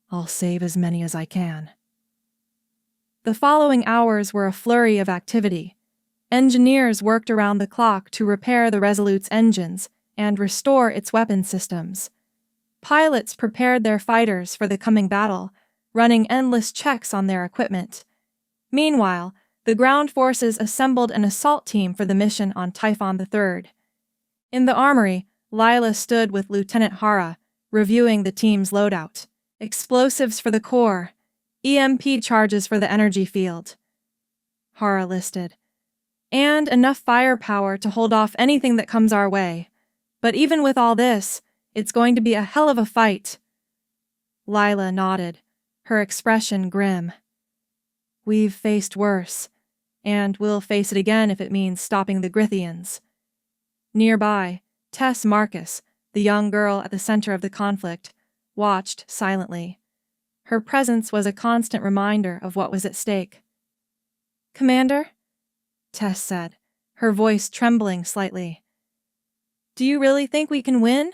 "I'll save as many as I can." The following hours were a flurry of activity. Engineers worked around the clock to repair the Resolute's engines and restore its weapon systems. Pilots prepared their fighters for the coming battle, running endless checks on their equipment. Meanwhile, the ground forces assembled an assault team for the mission on Typhon III. In the armory, Lila stood with Lieutenant Hara, reviewing the team's loadout. Explosives for the core, EMP charges for the energy field. Hara listed. And enough firepower to hold off anything that comes our way. But even with all this, it's going to be a hell of a fight. Lila nodded, her expression grim. "We've faced worse, and we'll face it again if it means stopping the Grithians." Nearby, Tess Marcus, the young girl at the center of the conflict, watched silently. Her presence was a constant reminder of what was at stake. "Commander?" Tess said, her voice trembling slightly. "Do you really think we can win?"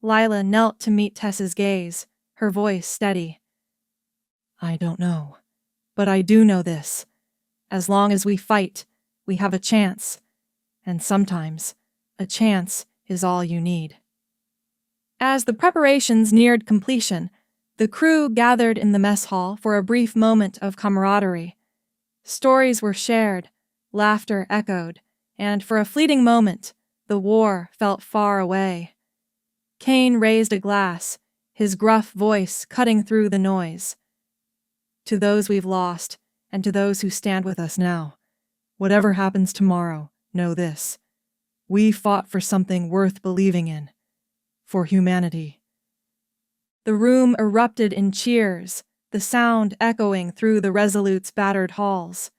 Lila knelt to meet Tess's gaze, her voice steady. "I don't know. But I do know this. As long as we fight, we have a chance. And sometimes, a chance is all you need." As the preparations neared completion, the crew gathered in the mess hall for a brief moment of camaraderie. Stories were shared, laughter echoed, and for a fleeting moment, the war felt far away. Kane raised a glass, his gruff voice cutting through the noise. "To those we've lost, and to those who stand with us now, whatever happens tomorrow, know this. We fought for something worth believing in. For humanity." The room erupted in cheers, the sound echoing through the Resolute's battered halls.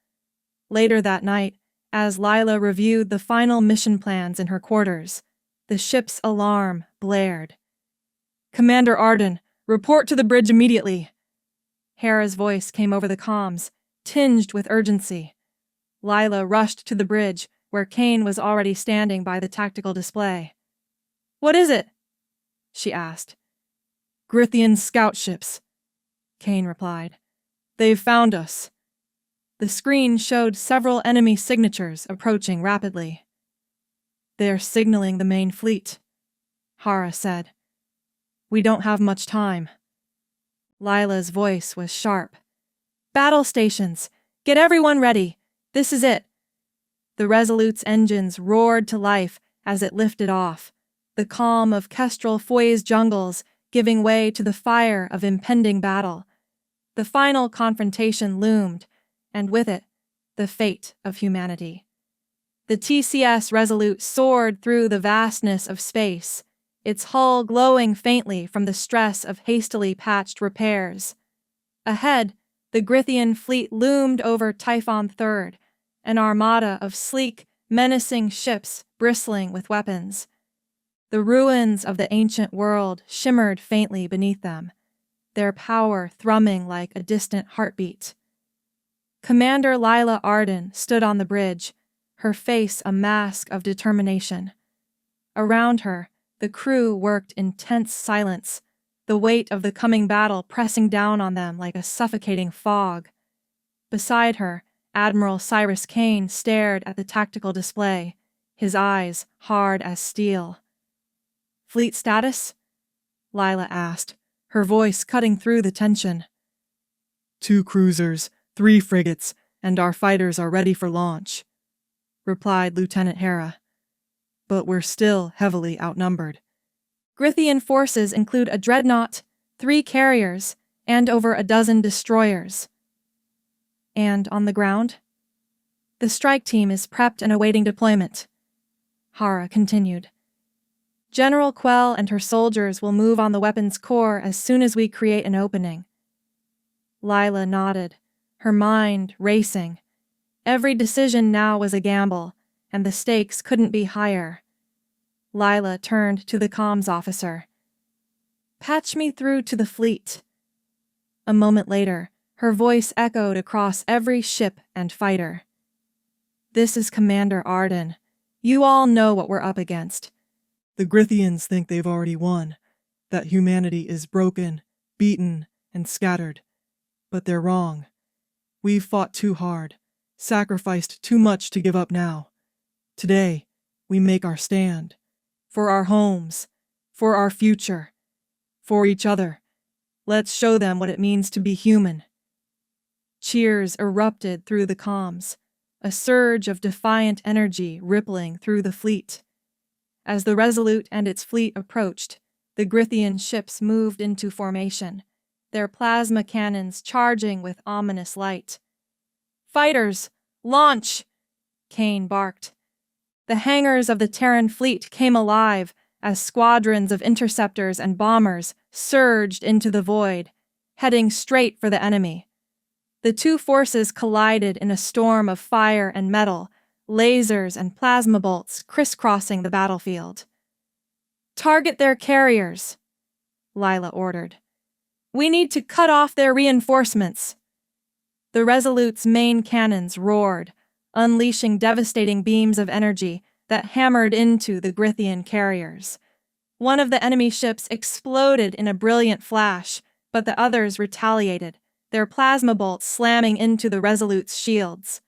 Later that night, as Lila reviewed the final mission plans in her quarters, the ship's alarm blared. "Commander Arden, report to the bridge immediately." Hera's voice came over the comms, tinged with urgency. Lila rushed to the bridge, where Kane was already standing by the tactical display. "What is it?" she asked. "Grithian scout ships," Kane replied. "They've found us." The screen showed several enemy signatures approaching rapidly. "They're signaling the main fleet," Hara said. "We don't have much time." Lila's voice was sharp. "Battle stations! Get everyone ready! This is it!" The Resolute's engines roared to life as it lifted off, the calm of Kestrel Foy's jungles giving way to the fire of impending battle. The final confrontation loomed, and with it, the fate of humanity. The TCS Resolute soared through the vastness of space, its hull glowing faintly from the stress of hastily patched repairs. Ahead, the Grithian fleet loomed over Typhon III, an armada of sleek, menacing ships bristling with weapons. The ruins of the ancient world shimmered faintly beneath them, their power thrumming like a distant heartbeat. Commander Lila Arden stood on the bridge, her face a mask of determination. Around her, the crew worked in tense silence, the weight of the coming battle pressing down on them like a suffocating fog. Beside her, Admiral Cyrus Kane stared at the tactical display, his eyes hard as steel. "Fleet status?" Lila asked, her voice cutting through the tension. 2 cruisers, 3 frigates, and our fighters are ready for launch," replied Lieutenant Hera. "But we're still heavily outnumbered." Grithian forces include a dreadnought, 3 carriers, and over a dozen destroyers. "And on the ground?" "The strike team is prepped and awaiting deployment," Hara continued. "General Quell and her soldiers will move on the weapons core as soon as we create an opening." Lila nodded, her mind racing. Every decision now was a gamble, and the stakes couldn't be higher. Lila turned to the comms officer. "Patch me through to the fleet." A moment later, her voice echoed across every ship and fighter. "This is Commander Arden. You all know what we're up against." "The Grithians think they've already won, that humanity is broken, beaten, and scattered. But they're wrong. We've fought too hard, sacrificed too much to give up now. Today, we make our stand. For our homes, for our future, for each other. Let's show them what it means to be human." Cheers erupted through the comms, a surge of defiant energy rippling through the fleet. As the Resolute and its fleet approached, the Grithian ships moved into formation, their plasma cannons charging with ominous light. "Fighters, launch!" Kane barked. The hangars of the Terran fleet came alive as squadrons of interceptors and bombers surged into the void, heading straight for the enemy. The 2 forces collided in a storm of fire and metal, lasers and plasma bolts crisscrossing the battlefield. "Target their carriers," Lila ordered. "We need to cut off their reinforcements." The Resolute's main cannons roared, unleashing devastating beams of energy that hammered into the Grithian carriers. One of the enemy ships exploded in a brilliant flash, but the others retaliated, their plasma bolts slamming into the Resolute's shields.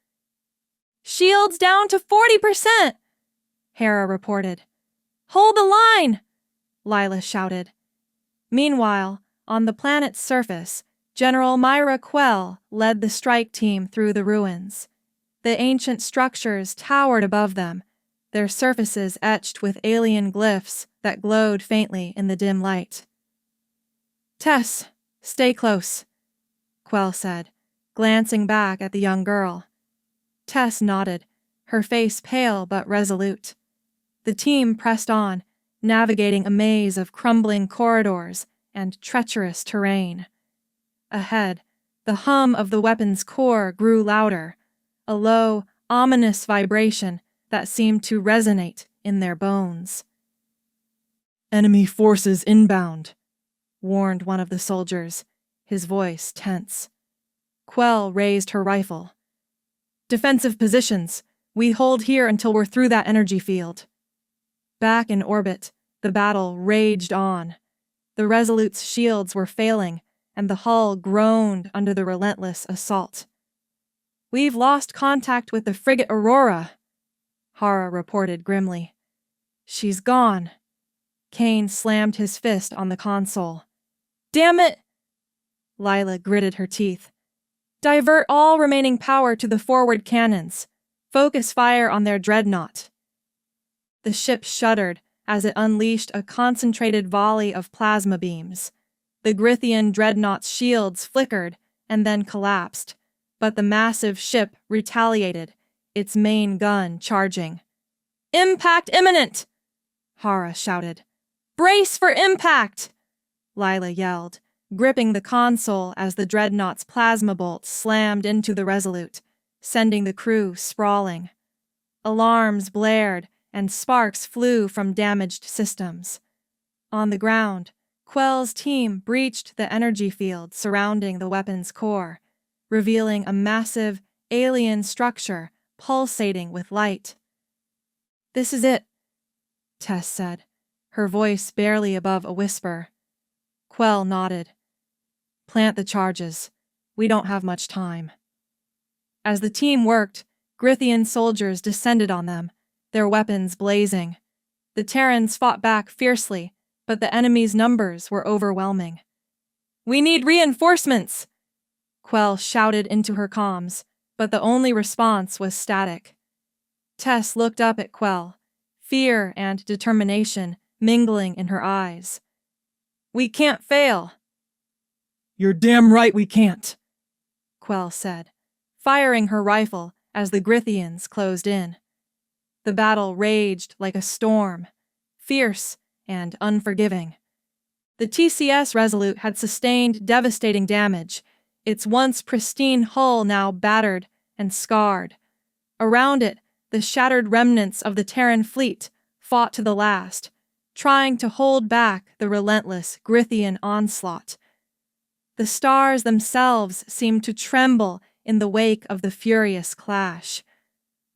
"Shields down to 40%, Hera reported. "Hold the line," Lila shouted. Meanwhile, on the planet's surface, General Myra Quell led the strike team through the ruins. The ancient structures towered above them, their surfaces etched with alien glyphs that glowed faintly in the dim light. "Tess, stay close," Quell said, glancing back at the young girl. Tess nodded, her face pale but resolute. The team pressed on, navigating a maze of crumbling corridors and treacherous terrain. Ahead, the hum of the weapon's core grew louder, a low, ominous vibration that seemed to resonate in their bones. "Enemy forces inbound," warned one of the soldiers, his voice tense. Quell raised her rifle. Defensive positions. We hold here until we're through that energy field. Back in orbit, the battle raged on. The Resolute's shields were failing, and the hull groaned under the relentless assault. We've lost contact with the frigate Aurora, Hara reported grimly. She's gone. Kane slammed his fist on the console. Damn it! Lila gritted her teeth. Divert all remaining power to the forward cannons. Focus fire on their dreadnought. The ship shuddered as it unleashed a concentrated volley of plasma beams. The Grithian dreadnought's shields flickered and then collapsed, but the massive ship retaliated, its main gun charging. Impact imminent! Hara shouted. Brace for impact! Lila yelled, gripping the console as the dreadnought's plasma bolts slammed into the Resolute, sending the crew sprawling. Alarms blared and sparks flew from damaged systems. On the ground, Quell's team breached the energy field surrounding the weapon's core, revealing a massive, alien structure pulsating with light. This is it, Tess said, her voice barely above a whisper. Quell nodded. Plant the charges. We don't have much time. As the team worked, Grithian soldiers descended on them, their weapons blazing. The Terrans fought back fiercely, but the enemy's numbers were overwhelming. We need reinforcements! Quell shouted into her comms, but the only response was static. Tess looked up at Quell, fear and determination mingling in her eyes. We can't fail. You're damn right we can't, Quell said, firing her rifle as the Grithians closed in. The battle raged like a storm, fierce and unforgiving. The TCS Resolute had sustained devastating damage, its once pristine hull now battered and scarred. Around it, the shattered remnants of the Terran fleet fought to the last, trying to hold back the relentless Grithian onslaught. The stars themselves seemed to tremble in the wake of the furious clash.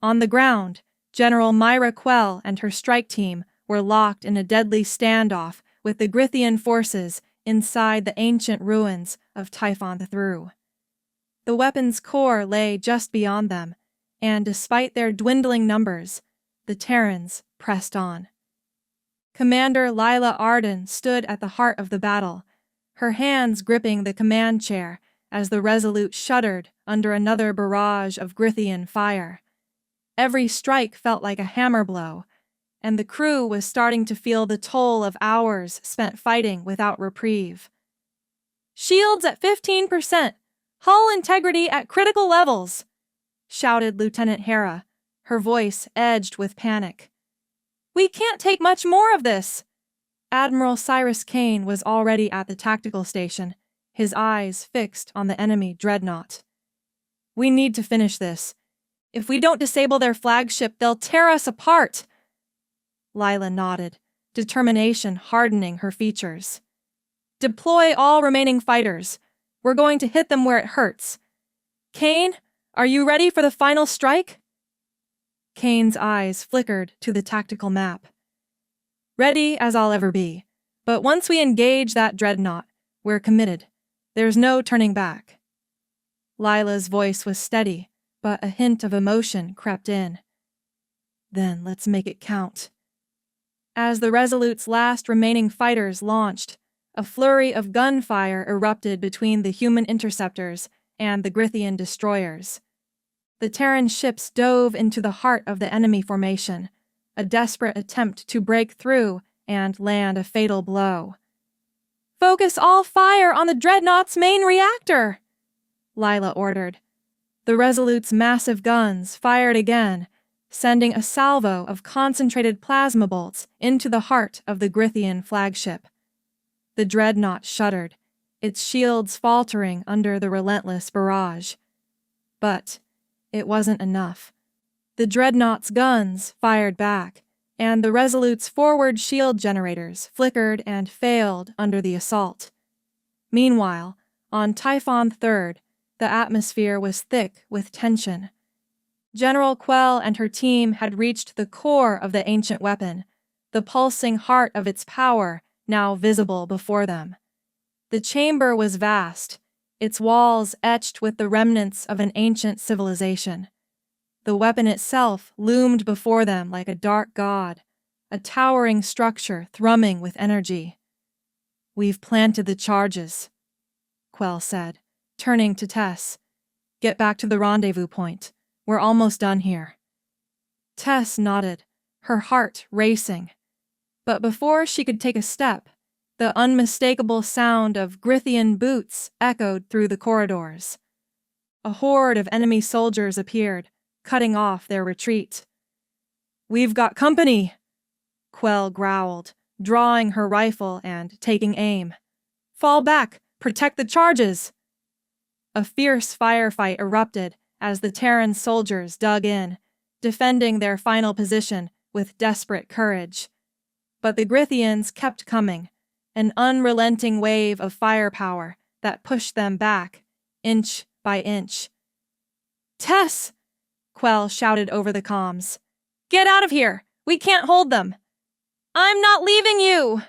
On the ground, General Myra Quell and her strike team were locked in a deadly standoff with the Grithian forces inside the ancient ruins of Typhon the Thru. The weapon's core lay just beyond them, and despite their dwindling numbers, the Terrans pressed on. Commander Lila Arden stood at the heart of the battle, her hands gripping the command chair as the Resolute shuddered under another barrage of Grithian fire. Every strike felt like a hammer blow, and the crew was starting to feel the toll of hours spent fighting without reprieve. Shields at 15%, hull integrity at critical levels, shouted Lieutenant Hera, her voice edged with panic. We can't take much more of this. Admiral Cyrus Kane was already at the tactical station, his eyes fixed on the enemy dreadnought. We need to finish this. If we don't disable their flagship, they'll tear us apart. Lila nodded, determination hardening her features. Deploy all remaining fighters. We're going to hit them where it hurts. Kane, are you ready for the final strike? Kane's eyes flickered to the tactical map. Ready as I'll ever be, but once we engage that dreadnought, we're committed. There's no turning back. Lila's voice was steady, but a hint of emotion crept in. Then let's make it count. As the Resolute's last remaining fighters launched, a flurry of gunfire erupted between the human interceptors and the Grithian destroyers. The Terran ships dove into the heart of the enemy formation, a desperate attempt to break through and land a fatal blow. Focus all fire on the dreadnought's main reactor, Lila ordered. The Resolute's massive guns fired again, sending a salvo of concentrated plasma bolts into the heart of the Grithian flagship. The dreadnought shuddered, its shields faltering under the relentless barrage. But it wasn't enough. The dreadnought's guns fired back, and the Resolute's forward shield generators flickered and failed under the assault. Meanwhile, On Typhon III, the atmosphere was thick with tension. General Quell and her team had reached the core of the ancient weapon, the pulsing heart of its power now visible before them. The chamber was vast, its walls etched with the remnants of an ancient civilization. The weapon itself loomed before them like a dark god, a towering structure thrumming with energy. "We've planted the charges," Quell said, turning to Tess. "Get back to the rendezvous point. We're almost done here." Tess nodded, her heart racing. But before she could take a step, the unmistakable sound of Grithian boots echoed through the corridors. A horde of enemy soldiers appeared, cutting off their retreat. "We've got company," Quell growled, drawing her rifle and taking aim. "Fall back! Protect the charges!" A fierce firefight erupted as the Terran soldiers dug in, defending their final position with desperate courage. But the Grithians kept coming, an unrelenting wave of firepower that pushed them back, inch by inch. "Tess!" Quell shouted over the comms. "Get out of here! We can't hold them!" "I'm not leaving you!"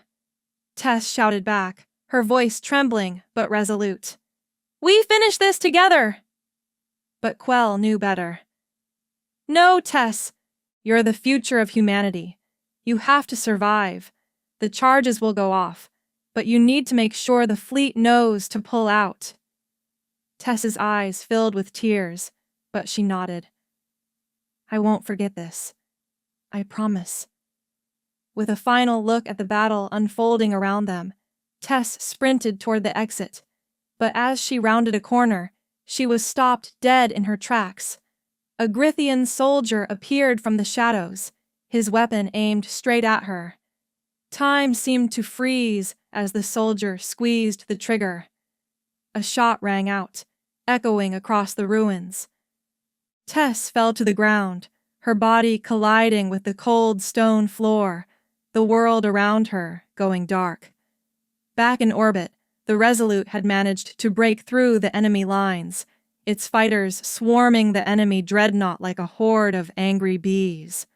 Tess shouted back, her voice trembling but resolute. "We finish this together!" But Quell knew better. "No, Tess. You're the future of humanity. You have to survive. The charges will go off, but you need to make sure the fleet knows to pull out." Tess's eyes filled with tears, but she nodded. "I won't forget this. I promise." With a final look at the battle unfolding around them, Tess sprinted toward the exit, but as she rounded a corner, she was stopped dead in her tracks. A Grithian soldier appeared from the shadows, his weapon aimed straight at her. Time seemed to freeze as the soldier squeezed the trigger. A shot rang out, echoing across the ruins. Tess fell to the ground, her body colliding with the cold stone floor, the world around her going dark. Back in orbit, the Resolute had managed to break through the enemy lines, its fighters swarming the enemy dreadnought like a horde of angry bees.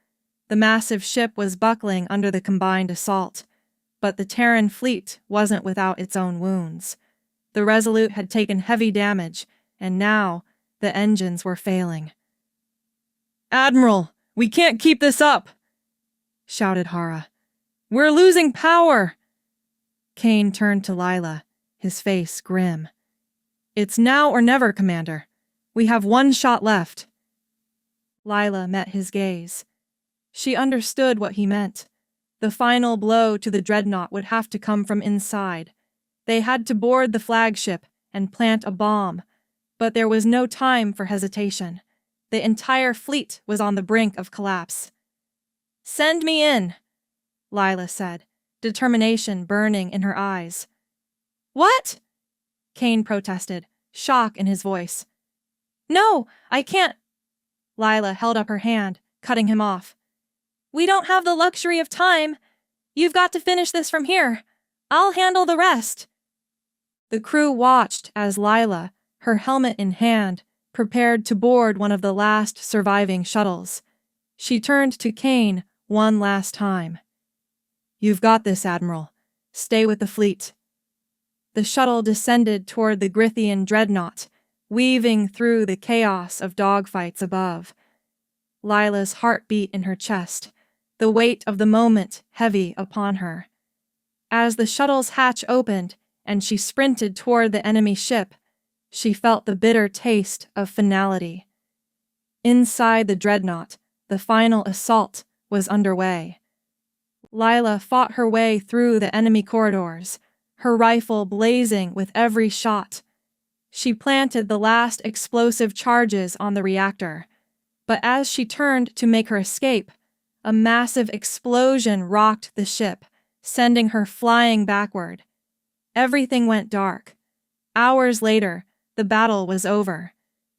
The massive ship was buckling under the combined assault, but the Terran fleet wasn't without its own wounds. The Resolute had taken heavy damage, and now the engines were failing. "Admiral, we can't keep this up!" shouted Hara. "We're losing power!" Kane turned to Lila, his face grim. "It's now or never, Commander. We have one shot left." Lila met his gaze. She understood what he meant. The final blow to the dreadnought would have to come from inside. They had to board the flagship and plant a bomb, but there was no time for hesitation. The entire fleet was on the brink of collapse. "Send me in," Lila said, determination burning in her eyes. "What?" Kane protested, shock in his voice. "No, I can't." Lila held up her hand, cutting him off. "We don't have the luxury of time. You've got to finish this from here. I'll handle the rest." The crew watched as Lila, her helmet in hand, prepared to board one of the last surviving shuttles. She turned to Kane one last time. "You've got this, Admiral. Stay with the fleet." The shuttle descended toward the Grithian dreadnought, weaving through the chaos of dogfights above. Lila's heart beat in her chest, the weight of the moment heavy upon her. As the shuttle's hatch opened and she sprinted toward the enemy ship, she felt the bitter taste of finality. Inside the dreadnought, the final assault was underway. Lila fought her way through the enemy corridors, her rifle blazing with every shot. She planted the last explosive charges on the reactor, but as she turned to make her escape, a massive explosion rocked the ship, sending her flying backward. Everything went dark. Hours later, the battle was over.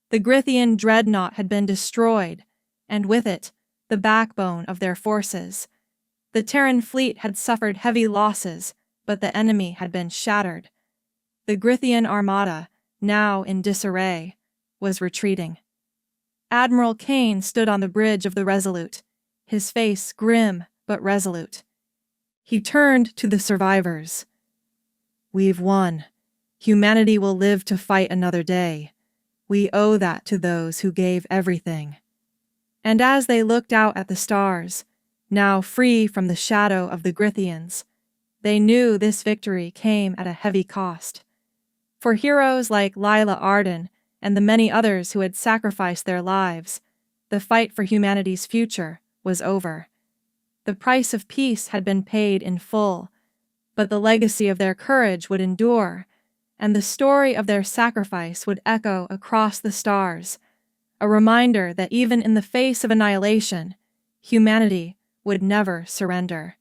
The Grithian dreadnought had been destroyed, and with it, the backbone of their forces. The Terran fleet had suffered heavy losses, but the enemy had been shattered. The Grithian armada, now in disarray, was retreating. Admiral Kane stood on the bridge of the Resolute, his face grim but resolute. He turned to the survivors. "We've won. Humanity will live to fight another day. We owe that to those who gave everything." And as they looked out at the stars, now free from the shadow of the Grithians, they knew this victory came at a heavy cost. For heroes like Lila Arden and the many others who had sacrificed their lives, the fight for humanity's future was over. The price of peace had been paid in full, but the legacy of their courage would endure, and the story of their sacrifice would echo across the stars, a reminder that even in the face of annihilation, humanity would never surrender.